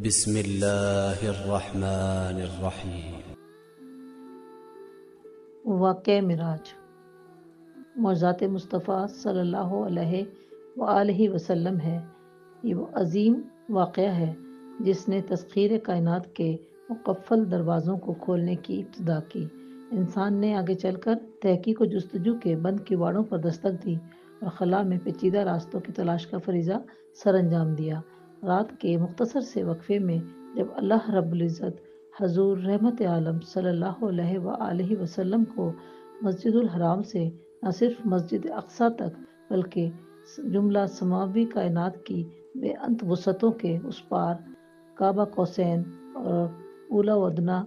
بسم اللہ الرحمن الرحیم۔ واقعہ معراج۔ معجزات مصطفیٰ صلی اللہ علیہ وآلہ وسلم ہے۔ یہ وہ عظیم واقعہ ہے جس نے تسخیر کائنات کے مقفل دروازوں کو کھولنے کی ابتدا کی۔ انسان نے آگے چل کر تحقیق و جستجو کے بند کواڑوں پر دستک دی اور خلا میں پیچیدہ راستوں کی تلاش کا فریضہ سر انجام دیا۔ رات کے مختصر سے وقفے میں جب اللہ رب العزت حضور رحمت عالم صلی اللہ علیہ وآلہ وسلم کو مسجد الحرام سے نہ صرف مسجد اقصیٰ تک بلکہ جملہ سماوی کائنات کی بے انت وسعتوں کے اس پار کعبہ قوسین اور اولی و ادنیٰ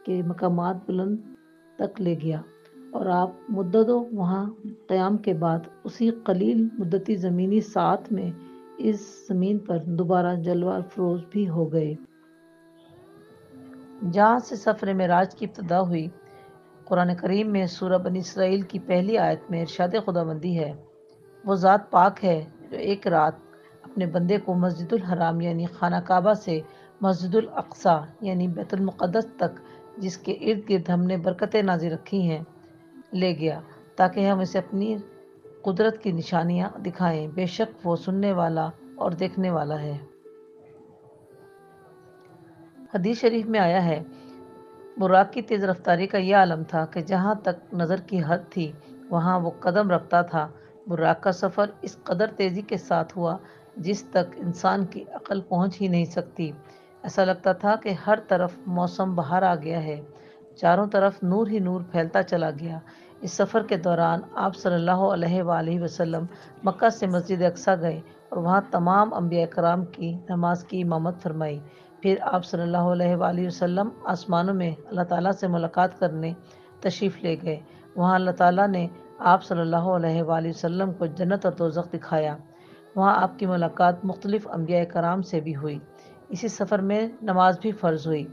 کے مقامات بلند تک لے گیا، اور آپ مدتوں وہاں قیام کے بعد اسی قلیل مدتی زمینی ساعت میں اس زمین پر دوبارہ جلوہ افروز بھی ہو گئے۔ جہاں سے سفر معراج کی ابتدا ہوئی، قرآن کریم میں سورہ بنی اسرائیل کی پہلی آیت میں ارشاد خداوندی ہے، وہ ذات پاک ہے جو ایک رات اپنے بندے کو مسجد الحرام یعنی خانہ کعبہ سے مسجد الاقصیٰ یعنی بیت المقدس تک، جس کے ارد گرد ہم نے برکتیں نازل رکھی ہیں، لے گیا تاکہ ہم اسے اپنی قدرت کی نشانیاں دکھائیں۔ بے شک وہ سننے والا اور دیکھنے والا ہے۔ حدیث شریف میں آیا ہے، براق کی تیز رفتاری کا یہ عالم تھا کہ جہاں تک نظر کی حد تھی وہاں وہ قدم رکھتا تھا۔ براق کا سفر اس قدر تیزی کے ساتھ ہوا جس تک انسان کی عقل پہنچ ہی نہیں سکتی۔ ایسا لگتا تھا کہ ہر طرف موسم بہار آ گیا ہے، چاروں طرف نور ہی نور پھیلتا چلا گیا۔ اس سفر کے دوران آپ صلی اللہ علیہ وآلہ وسلم مکہ سے مسجد اقصیٰ گئے اور وہاں تمام انبیاء کرام کی نماز کی امامت فرمائی۔ پھر آپ صلی اللہ علیہ وآلہ وسلم آسمانوں میں اللہ تعالیٰ سے ملاقات کرنے تشریف لے گئے۔ وہاں اللہ تعالیٰ نے آپ صلی اللہ علیہ وآلہ وسلم کو جنت اور دوزخ دکھایا۔ وہاں آپ کی ملاقات مختلف انبیاء کرام سے بھی ہوئی۔ اسی سفر میں نماز بھی فرض ہوئی۔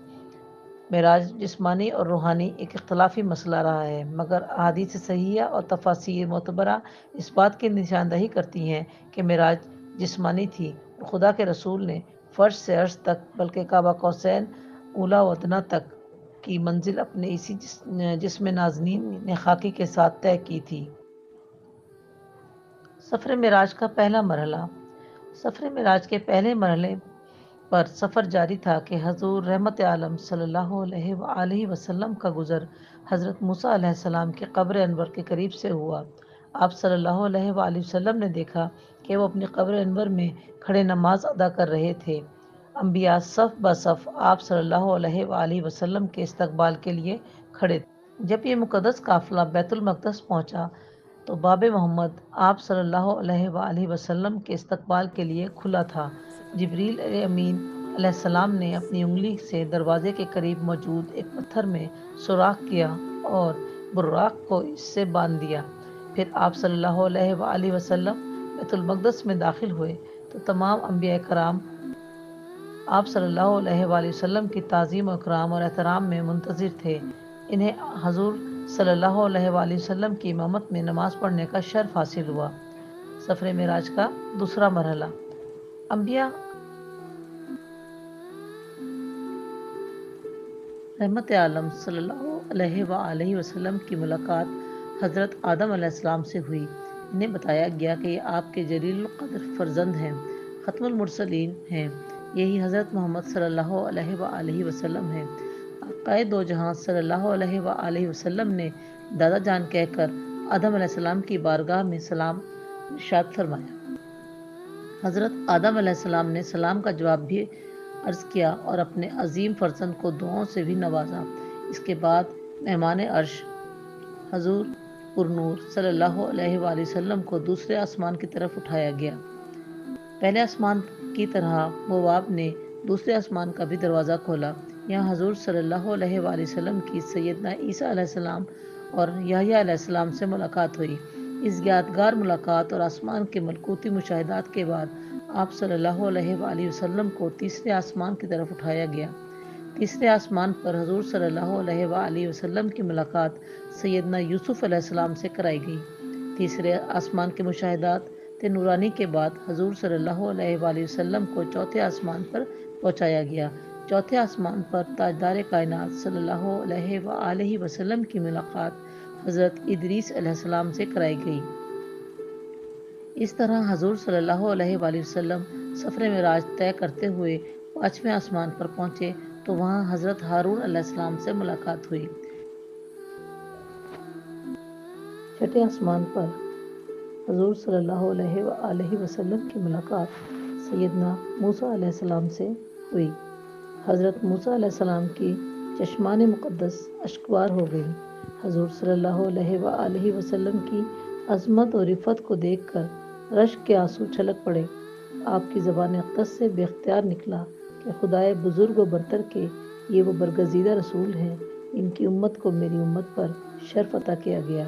معراج جسمانی اور روحانی ایک اختلافی مسئلہ رہا ہے، مگر احادیث صحیحہ اور تفاسیر معتبرہ اس بات کی نشاندہی کرتی ہیں کہ معراج جسمانی تھی اور خدا کے رسول نے فرش سے عرش تک بلکہ کعبہ قوسین اولی و ادنیٰ تک کی منزل اپنے اسی جسم نازنین خاکی کے ساتھ طے کی تھی۔ سفر معراج کا پہلا مرحلہ۔ سفر معراج کے پہلے مرحلے پر سفر جاری تھا کہ حضور رحمت عالم صلی اللہ علیہ وآلہ وسلم کا گزر حضرت موسیٰ علیہ السلام کی قبر انور کے قریب سے ہوا۔ آپ صلی اللہ علیہ وآلہ وسلم نے دیکھا کہ وہ اپنی قبر انور میں کھڑے نماز ادا کر رہے تھے۔ انبیاء صف بہ صف آپ صلی اللہ علیہ وآلہ وسلم کے استقبال کے لیے کھڑے تھے۔ جب یہ مقدس قافلہ بیت المقدس پہنچا تو باب محمد آپ صلی اللہ علیہ وآلہ وسلم کے استقبال کے لیے کھلا تھا۔ جبریل امین علیہ السلام نے اپنی انگلی سے دروازے کے قریب موجود ایک پتھر میں سوراخ کیا اور براق کو اس سے باندھ دیا۔ پھر آپ صلی اللہ علیہ وآلہ وسلم بیت المقدس میں داخل ہوئے تو تمام انبیاء کرام آپ صلی اللہ علیہ وآلہ وسلم کی تعظیم و اکرام اور احترام میں منتظر تھے۔ انہیں حضور صلی اللہ علیہ وآلہ وسلم کی امامت میں نماز پڑھنے کا شرف حاصل ہوا۔ سفر معراج کا دوسرا مرحلہ۔ انبیاء رحمت عالم صلی اللہ علیہ وآلہ وسلم کی ملاقات حضرت آدم علیہ السلام سے ہوئی۔ انہیں بتایا گیا کہ یہ آپ کے جلیل القدر فرزند ہیں، ختم المرسلین ہیں، یہی حضرت محمد صلی اللہ علیہ وآلہ وسلم ہیں۔ آقائے دو جہاں صلی اللہ علیہ وآلہ وسلم نے دادا جان کہہ کر آدم علیہ السلام کی بارگاہ میں سلام ارشاد فرمایا۔ حضرت آدم علیہ السلام نے سلام کا جواب بھی عرض کیا اور اپنے عظیم فرزند کو دعاؤں سے بھی نوازا۔ اس کے بعد مہمان عرش حضور پرنور صلی اللہ علیہ وآلہ وسلم کو دوسرے آسمان کی طرف اٹھایا گیا۔ پہلے آسمان کی طرح بواب نے دوسرے آسمان کا بھی دروازہ کھولا۔ یہاں حضور صلی اللہ علیہ وآلہ وسلم کی سیدنا عیسیٰ علیہ السلام اور یحییٰ علیہ السلام سے ملاقات ہوئی۔ اس یادگار ملاقات اور آسمان کے ملکوتی مشاہدات کے بعد آپ صلی اللہ علیہ وآلہ وسلم کو تیسرے آسمان کی طرف اٹھایا گیا۔ تیسرے آسمان پر حضور صلی اللہ علیہ وآلہ وسلم کی ملاقات سیدنا یوسف علیہ السلام سے کرائی گئی۔ تیسرے آسمان کے مشاہدات نورانی کے بعد حضور صلی اللہ علیہ وآلہ وسلم کو چوتھے آسمان پر پہنچایا گیا۔ چوتھے آسمان پر تاجدار کائنات صلی اللہ علیہ وآلہ وسلم کی ملاقات حضرت ادریس علیہ السلام سے کرائی گئی۔ اس طرح حضور صلی اللہ علیہ وآلہ وسلم سفر معراج طے کرتے ہوئے پانچویں آسمان پر پہنچے تو وہاں حضرت ہارون علیہ السلام سے ملاقات ہوئی۔ چھٹے آسمان پر حضور صلی اللہ علیہ وآلہ وسلم کی ملاقات سیدنا موسیٰ علیہ السلام سے ہوئی۔ حضرت موسیٰ علیہ السلام کی چشمان مقدس اشکبار ہو گئی۔ حضور صلی اللہ علیہ وآلہ وسلم کی عظمت اور رفعت کو دیکھ کر رشک کے آنسو چھلک پڑے۔ آپ کی زبان اقدس سے بے اختیار نکلا کہ خدائے بزرگ و برتر کے یہ وہ برگزیدہ رسول ہیں ان کی امت کو میری امت پر شرف عطا کیا گیا۔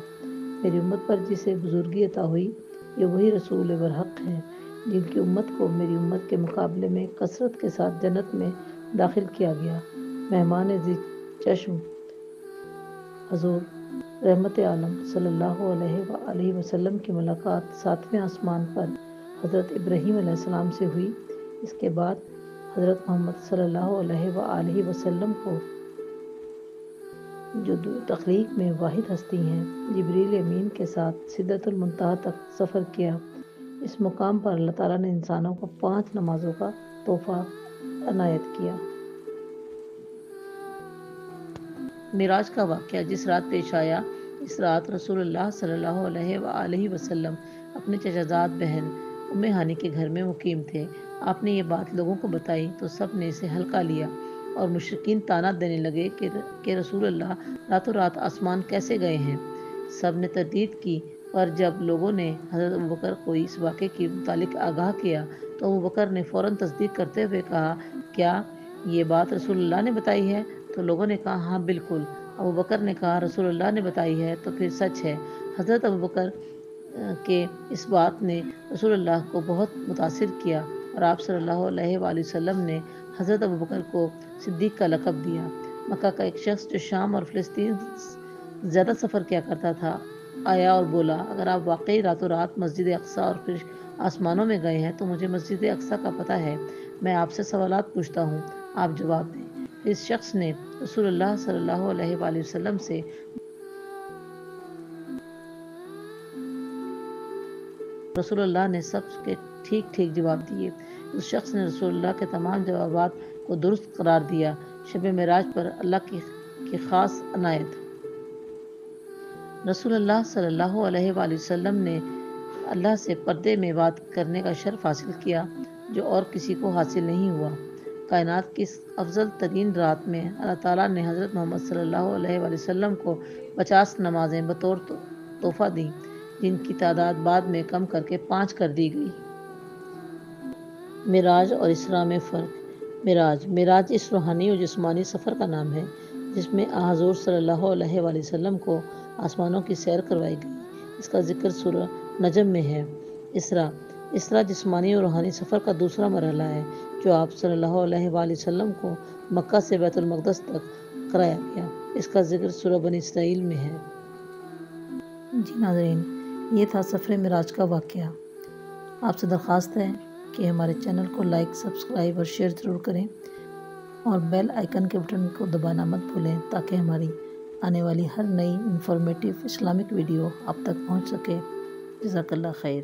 میری امت پر جسے بزرگی عطا ہوئی یہ وہی رسول برحق ہیں جن کی امت کو میری امت کے مقابلے میں کثرت کے ساتھ جنت میں داخل کیا گیا۔ مہمان ذی چشم حضور رحمت عالم صلی اللہ علیہ وآلہ وسلم کی ملاقات ساتویں آسمان پر حضرت ابراہیم علیہ السلام سے ہوئی۔ اس کے بعد حضرت محمد صلی اللہ علیہ وآلہ وسلم کو جو تخلیق میں واحد ہستی ہیں جبریل امین کے ساتھ سدرۃ المنتہا تک سفر کیا۔ اس مقام پر اللہ تعالیٰ نے انسانوں کو 5 نمازوں کا تحفہ عنایت کیا۔ معراج کا واقعہ جس رات پیش آیا، اس رات رسول اللہ صلی اللہ علیہ وآلہ وسلم اپنے چچا زاد بہن ام ہانی کے گھر میں مقیم تھے۔ آپ نے یہ بات لوگوں کو بتائی تو سب نے اسے ہلکا لیا اور مشرکین طعنہ دینے لگے کہ رسول اللہ راتوں رات آسمان کیسے گئے ہیں۔ سب نے تردید کی، پر جب لوگوں نے حضرت ابوبکر کو اس واقعے کے متعلق آگاہ کیا تو ابوبکر نے فوراً تصدیق کرتے ہوئے کہا، کیا یہ بات رسول اللہ نے بتائی ہے؟ تو لوگوں نے کہا، ہاں بالکل۔ ابوبکر نے کہا، رسول اللہ نے بتائی ہے تو پھر سچ ہے۔ حضرت ابوبکر کے اس بات نے رسول اللہ کو بہت متاثر کیا اور آپ صلی اللہ علیہ وآلہ وسلم نے حضرت ابوبکر کو صدیق کا لقب دیا۔ مکہ کا ایک شخص جو شام اور فلسطین زیادہ سفر کیا کرتا تھا آیا اور بولا، اگر آپ واقعی راتوں رات مسجد اقصیٰ اور پھر آسمانوں میں گئے ہیں تو مجھے مسجد اقصیٰ کا پتہ ہے، میں آپ سے سوالات پوچھتا ہوں، آپ جواب دیں۔ اس شخص نے رسول اللہ صلی اللہ علیہ وآلہ وسلم سے رسول اللہ نے سب کے ٹھیک ٹھیک جواب دیے۔ اس شخص نے رسول اللہ کے تمام جوابات کو درست قرار دیا۔ شب معراج پر اللہ کی خاص عنایت۔ رسول اللہ صلی اللہ علیہ وآلہ وسلم نے اللہ سے پردے میں بات کرنے کا شرف حاصل کیا جو اور کسی کو حاصل نہیں ہوا۔ کائنات کی اس افضل ترین رات میں اللہ تعالیٰ نے حضرت محمد صلی اللہ علیہ وآلہ وسلم کو 50 نمازیں بطور تحفہ دیں، جن کی تعداد بعد میں کم کر کے 5 کر دی گئی۔ معراج اور اسراء میں فرق۔ معراج اس روحانی اور جسمانی سفر کا نام ہے جس میں حضور صلی اللہ علیہ وآلہ وسلم کو آسمانوں کی سیر کروائی گئی۔ اس کا ذکر سورہ نجم میں ہے۔ اسراء جسمانی اور روحانی سفر کا دوسرا مرحلہ ہے جو آپ صلی اللہ علیہ وآلہ وسلم کو مکہ سے بیت المقدس تک کرایا گیا۔ اس کا ذکر سورہ بنی اسرائیل میں ہے۔ جی ناظرین، یہ تھا سفر معراج کا واقعہ۔ آپ سے درخواست ہے کہ ہمارے چینل کو لائک، سبسکرائب اور شیئر ضرور کریں اور بیل آئیکن کے بٹن کو دبانا مت بھولیں تاکہ ہماری آنے والی ہر نئی انفارمیٹیو اسلامک ویڈیو آپ تک پہنچ سکے۔ جزاک اللہ خیر۔